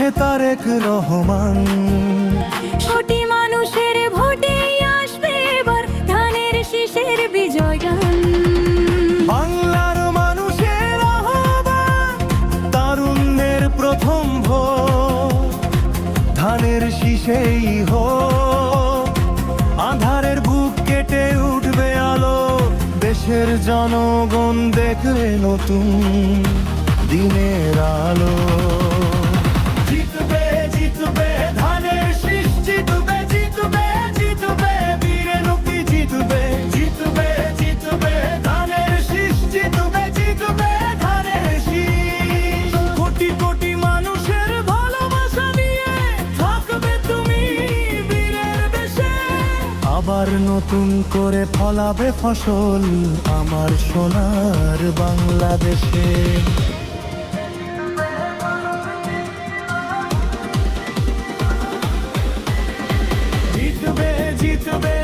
আছে তারেক রহমান। কোটি মানুষের ভোটে আসবে এবার ধানের শীষের বিজয় গান। বাংলার মানুষের আহ্বান, তারুণ্যের প্রথম ভোট ধানের শীষেই হোক। আঁধারের বুক কেটে উঠবে আলো, দেশের জনগণ দেখবে নতুন দিনের আলো। জিতবে জিতবে ধানের শীষ, জিতবে জিতবে জিতবে বীরের রূপী, জিতবে জিতবে জিতবে ধানের শীষ, জিতবে জিতবে ধানের শীষ। কোটি কোটি মানুষের ভালোবাসা নিয়ে থাকবে তুমি বীরের বেশে। আবার নতুন করে ফলাবে ফসল আমার সোনার বাংলাদেশে। জিতবে জিতবে